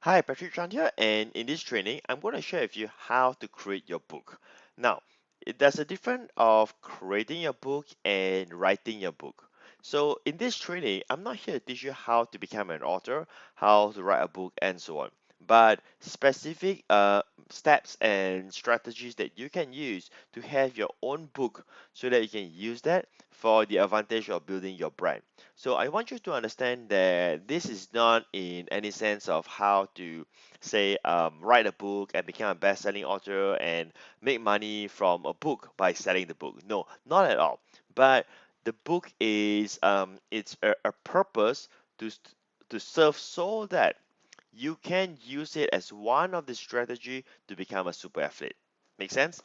Hi, Patrick Chan here, and in this training, I'm going to share with you how to create your book. Now, there's a difference of creating your book and writing your book. So, in this training, I'm not here to teach you how to become an author, how to write a book, and so on, but specific steps and strategies that you can use to have your own book so that you can use that for the advantage of building your brand. So I want you to understand that this is not in any sense of how to say write a book and become a best-selling author and make money from a book by selling the book. No, not at all. But the book is it's a purpose to to serve so that you can use it as one of the strategy to become a super athlete. Make sense?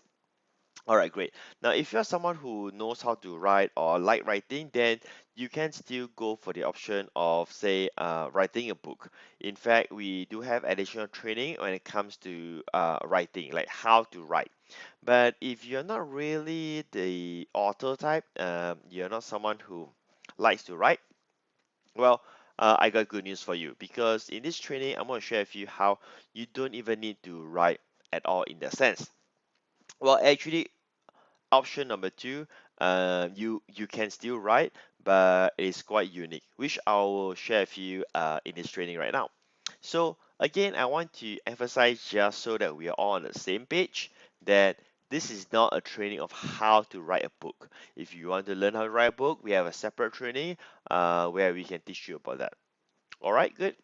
All right, great. Now, if you're someone who knows how to write or like writing, then you can still go for the option of, say, writing a book. In fact, we do have additional training when it comes to writing, like how to write. But if you're not really the author type, you're not someone who likes to write, well, I got good news for you because in this training, I'm going to share with you how you don't even need to write at all in that sense. Well, actually, option number two, you can still write, but it's quite unique, which I will share with you in this training right now. So again, I want to emphasize just so that we are all on the same page that this is not a training of how to write a book. If you want to learn how to write a book, we have a separate training where we can teach you about that. All right, good.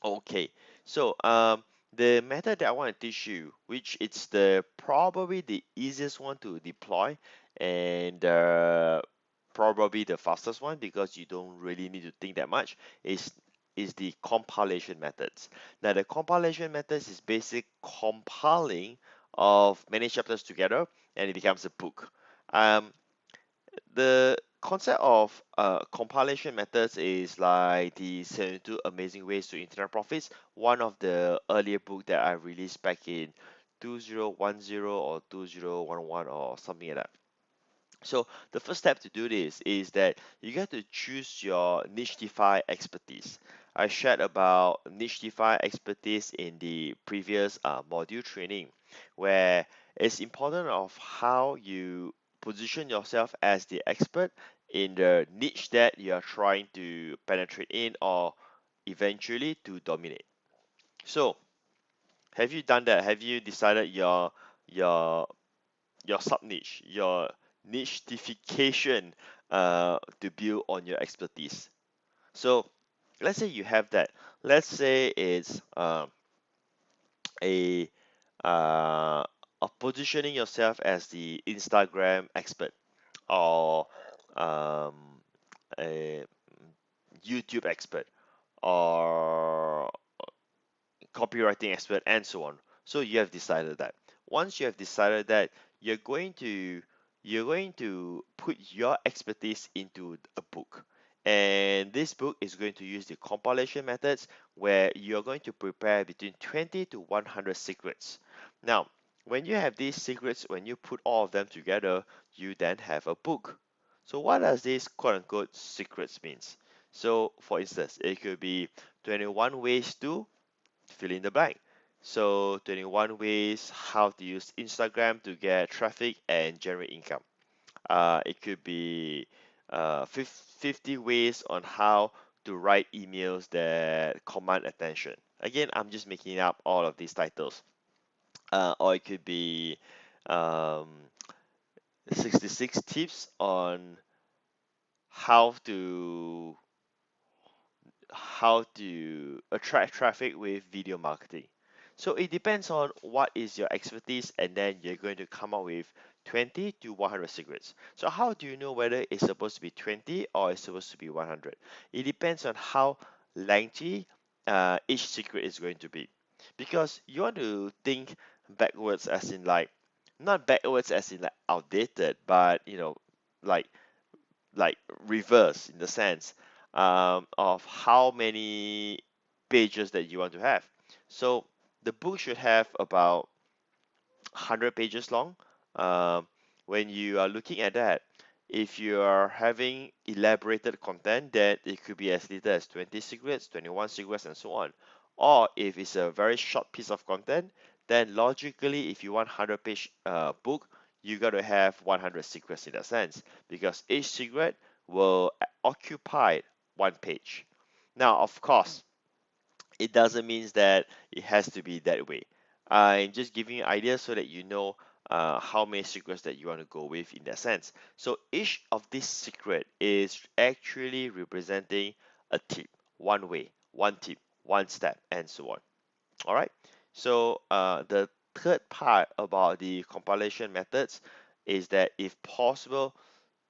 Okay, so the method that I want to teach you, which it's the probably the easiest one to deploy and probably the fastest one because you don't really need to think that much, is the compilation methods. Now the compilation methods is basic compiling of many chapters together and it becomes a book. Um, the concept of compilation methods is like the 72 amazing ways to internet profits, one of the earlier book that I released back in 2010 or 2011 or something like that. So the first step to do this is that you get to choose your niche DeFi expertise. I shared about niche DeFi expertise in the previous module training, where it's important of how you position yourself as the expert in the niche that you are trying to penetrate in or eventually to dominate. So have you done that? Have you decided your your sub niche, your nicheification to build on your expertise. So let's say you have that. Let's say it's a of positioning yourself as the Instagram expert or um, a YouTube expert or copywriting expert and so on. So you have decided that. Once you have decided that, you're going to you're going to put your expertise into a book. And this book is going to use the compilation methods where you're going to prepare between 20 to 100 secrets. Now, when you have these secrets, when you put all of them together, you then have a book. So what does this quote unquote secrets means? So for instance, it could be 21 ways to fill in the blank. So 21 ways how to use Instagram to get traffic and generate income. It could be 50 ways on how to write emails that command attention. Again, I'm just making up all of these titles. Or it could be um, 66 tips on how to attract traffic with video marketing. So it depends on what is your expertise, and then you're going to come up with 20 to 100 secrets. So how do you know whether it's supposed to be 20 or it's supposed to be 100? It depends on how lengthy each secret is going to be. Because you want to think backwards as in like, not backwards as in like outdated, but like like reverse in the sense of how many pages that you want to have. So the book should have about 100 pages long. Um, when you are looking at that, if you are having elaborated content, that it could be as little as 20 secrets, 21 secrets, and so on. Or if it's a very short piece of content, then logically, if you want 100-page book, you got to have 100 secrets in that sense, because each secret will occupy one page. Now, of course, it doesn't mean that it has to be that way. I'm just giving you ideas so that you know how many secrets that you want to go with in that sense. So each of these secret is actually representing a tip, one way, one tip, one step, and so on. All right. So the third part about the compilation methods is that if possible,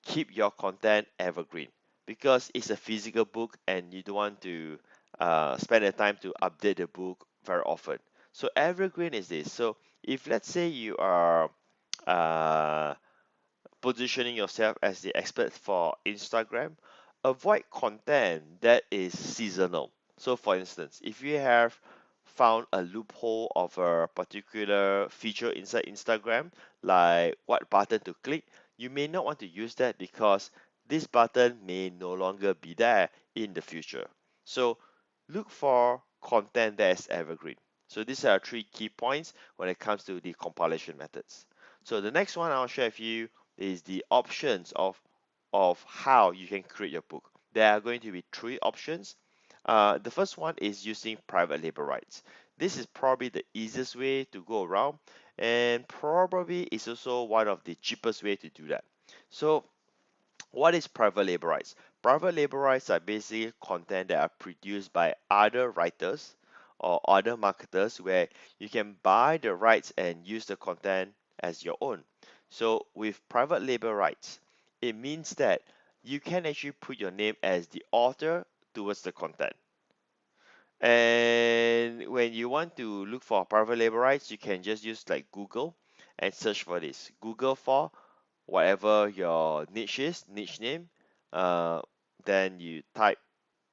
keep your content evergreen, because it's a physical book and you don't want to spend the time to update the book very often. So evergreen is this. So if let's say you are uh, positioning yourself as the expert for Instagram, avoid content that is seasonal. So, for instance, if you have found a loophole of a particular feature inside Instagram, like what button to click, you may not want to use that because this button may no longer be there in the future. So, look for content that is evergreen. So, these are three key points when it comes to the compilation methods. So, the next one I'll share with you is the options of how you can create your book. There are going to be three options. The first one is using private label rights. This is probably the easiest way to go around, and probably is also one of the cheapest way to do that. So what is private label rights? Private label rights are basically content that are produced by other writers or other marketers, where you can buy the rights and use the content as your own. So with private label rights, it means that you can actually put your name as the author towards the content. And when you want to look for private label rights, you can just use like Google and search for this. Google for whatever your niche is, niche name. Uh, then you type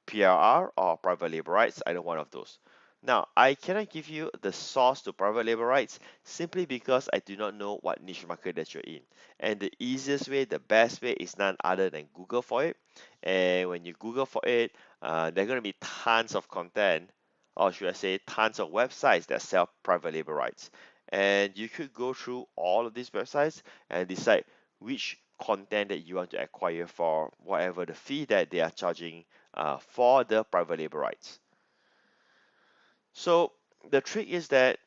PRR or private label rights, either one of those. Now, I cannot give you the source to private label rights simply because I do not know what niche market that you're in. And the easiest way, the best way is none other than Google for it. And when you Google for it, there are going to be tons of content, or should I say, tons of websites that sell private label rights. And you could go through all of these websites and decide which content that you want to acquire for whatever the fee that they are charging for the private label rights. So the trick is that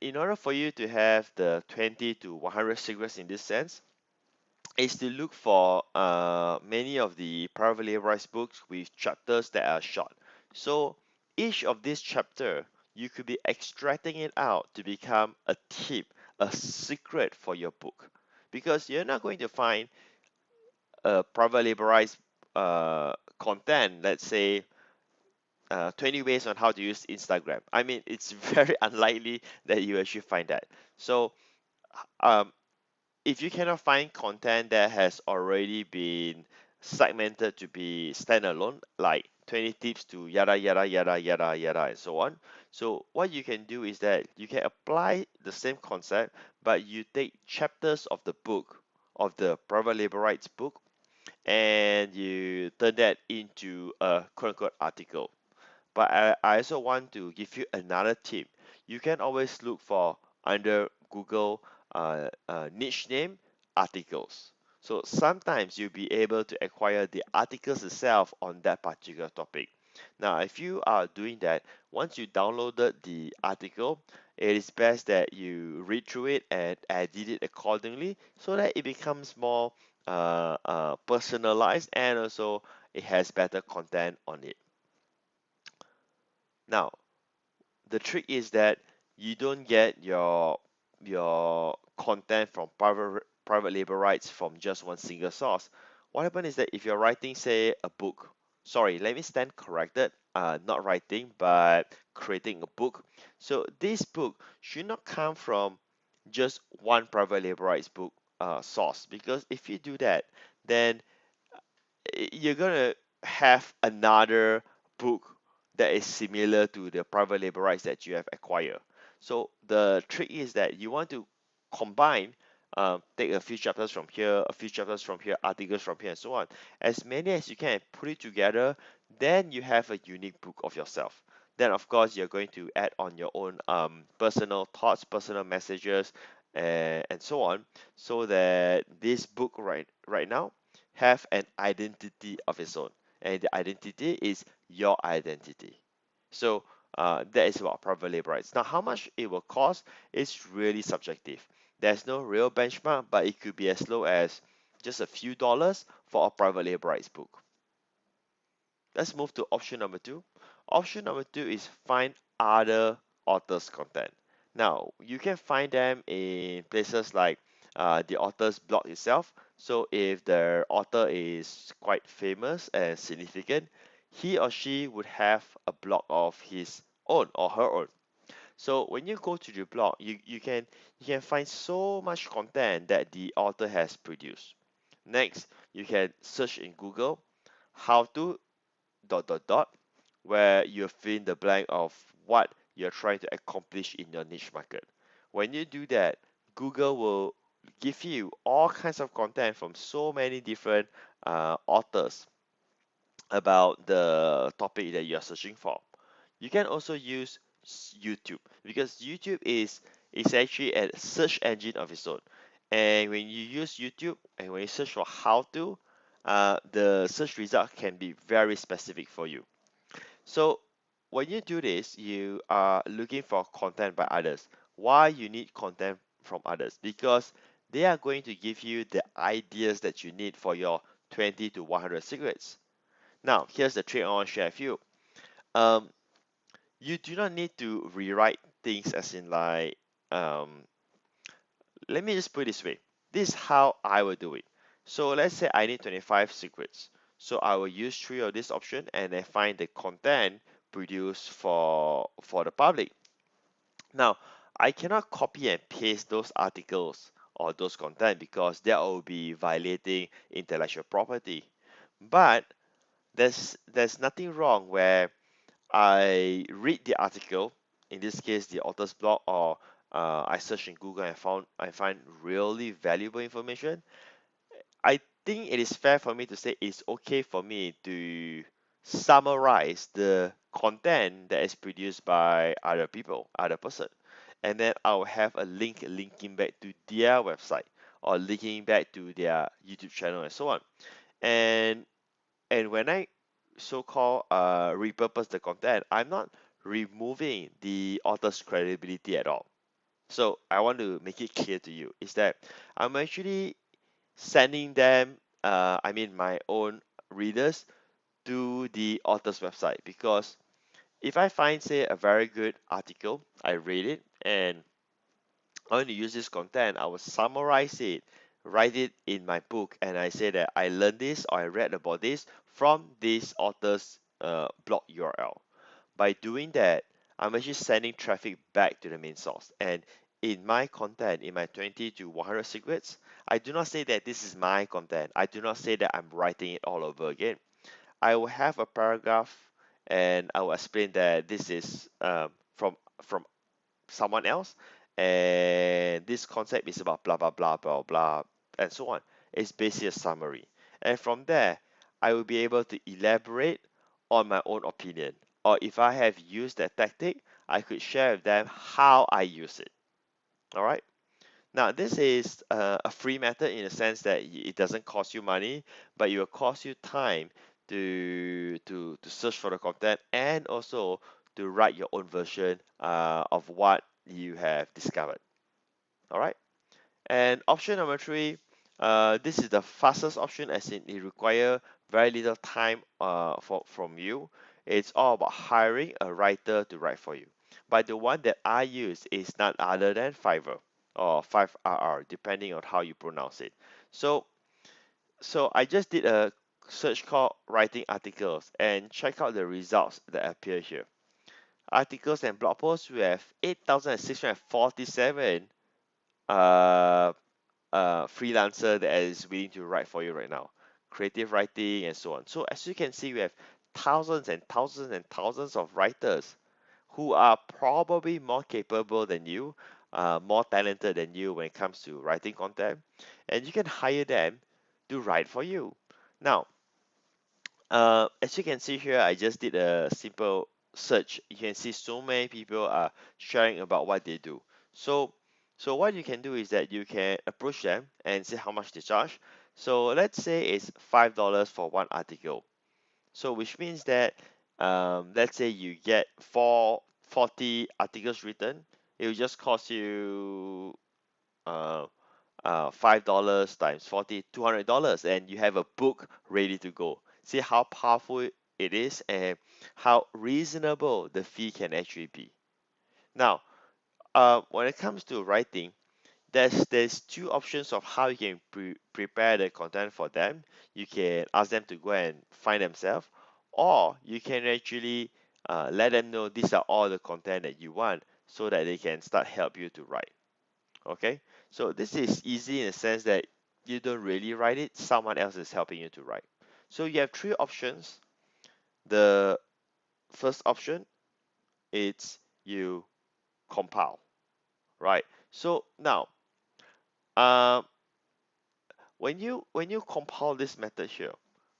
in order for you to have the 20 to 100 secrets in this sense, is to look for many of the private label rights books with chapters that are short. So each of these chapter, you could be extracting it out to become a tip, a secret for your book, because you're not going to find a private label rights content, let's say 20 ways on how to use Instagram. I mean, it's very unlikely that you actually find that. So, um, if you cannot find content that has already been segmented to be standalone, like 20 tips to yada yada yada yada yada and so on. So what you can do is that you can apply the same concept, but you take chapters of the book, of the private label rights book, and you turn that into a quote unquote article. But I also want to give you another tip. You can always look for under Google niche name articles. So sometimes you'll be able to acquire the articles itself on that particular topic. Now, if you are doing that, once you downloaded the article, it is best that you read through it and edit it accordingly so that it becomes more personalized, and also it has better content on it. Now, the trick is that you don't get your content from private label rights from just one single source. What happens is that if you're writing, say, a book, sorry, let me stand corrected, not writing, but creating a book. So this book should not come from just one private label rights book source, because if you do that, then you're gonna have another book that is similar to the private label rights that you have acquired. So the trick is that you want to combine, take a few chapters from here, a few chapters from here, articles from here, and so on, as many as you can, put it together. Then you have a unique book of yourself. Then of course you're going to add on your own personal thoughts, personal messages, and so on, so that this book right now have an identity of its own, and the identity is your identity. So that is about private label rights. Now, how much it will cost is really subjective. There's no real benchmark, but it could be as low as just a few dollars for a private label rights book. Let's move to option number two. Option number two is find other authors' content. Now, you can find them in places like the author's blog itself. So, if the author is quite famous and significant, he or she would have a blog of his own or her own. So, when you go to the blog, you can find so much content that the author has produced. Next, you can search in Google how to dot dot dot, where you fill in the blank of what you're trying to accomplish in your niche market. When you do that, Google will give you all kinds of content from so many different authors about the topic that you're searching for. You can also use YouTube, because YouTube is actually a search engine of its own. And when you use YouTube and when you search for how to, the search result can be very specific for you. So when you do this, you are looking for content by others. Why you need content from others? Because they are going to give you the ideas that you need for your 20 to 100 secrets. Now, here's the trick I want to share with you. Um, you do not need to rewrite things as in like, um, let me just put it this way. This is how I will do it. So let's say I need 25 secrets. So I will use three of this option and then find the content produced for the public. Now, I cannot copy and paste those articles or those content because that will be violating intellectual property. But there's nothing wrong where I read the article, in this case the author's blog, or I search in Google and I find really valuable information. I think it is fair for me to say it's okay for me to summarize the content that is produced by other people, other person, and then I'll have a link linking back to their website or linking back to their YouTube channel and so on. And when I so-called repurpose the content, I'm not removing the author's credibility at all. So I want to make it clear to you is that I'm actually sending them, I mean my own readers, to the author's website, because if I find, say, a very good article, I read it, and I want to use this content, I will summarize it, write it in my book, and I say that I learned this or I read about this from this author's blog URL. By doing that, I'm actually sending traffic back to the main source. And in my content, in my 20 to 100 secrets, I do not say that this is my content. I do not say that I'm writing it all over again. I will have a paragraph and I will explain that this is from someone else, and this concept is about blah blah blah blah blah and so on. It's basically a summary, and from there I will be able to elaborate on my own opinion, or if I have used that tactic, I could share with them how I use it. All right. Now, this is a free method in the sense that it doesn't cost you money, but it will cost you time to search for the content and also to write your own version of what you have discovered. All right. And option number three, this is the fastest option, as in it require very little time from you. It's all about hiring a writer to write for you. But the one that I use is none other than Fiverr or 5RR, depending on how you pronounce it. So I just did a search called writing articles and check out the results that appear here. Articles and blog posts, we have 8,647 uh, freelancer that is willing to write for you right now, creative writing and so on. So as you can see, we have thousands and thousands and thousands of writers who are probably more capable than you, more talented than you when it comes to writing content, and you can hire them to write for you. Now, as you can see here, I just did a simple search, you can see so many people are sharing about what they do. So, so what you can do is that you can approach them and see how much they charge. So let's say it's $5 for one article. So which means that let's say you get 40 articles written, it will just cost you uh, $5 times 40, $200, and you have a book ready to go. See how powerful it is and how reasonable the fee can actually be. Now, when it comes to writing, there's two options of how you can prepare the content for them. You can ask them to go and find themselves, or you can actually let them know these are all the content that you want, so that they can start help you to write. Okay, so this is easy in the sense that you don't really write it, someone else is helping you to write. So you have three options. The first option, it's you compile, right? So now, um, when you compile this method here,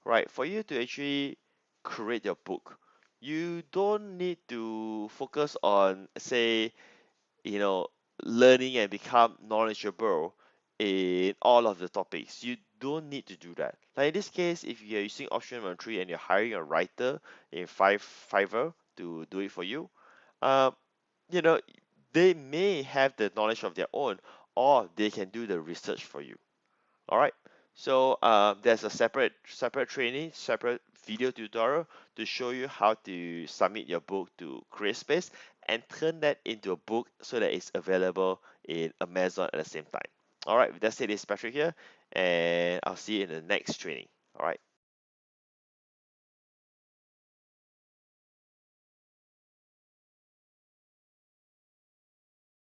right, for you to actually create your book, you don't need to focus on, say, you know, learning and become knowledgeable in all of the topics. You don't need to do that. Like in this case, if you're using option number three and you're hiring a writer in Fiverr to do it for you, um, you know, they may have the knowledge of their own, or they can do the research for you. All right. So there's a separate training, separate video tutorial to show you how to submit your book to CreateSpace and turn that into a book so that it's available in Amazon at the same time. All right. That's it. It's Patrick here, and I'll see you in the next training. All right.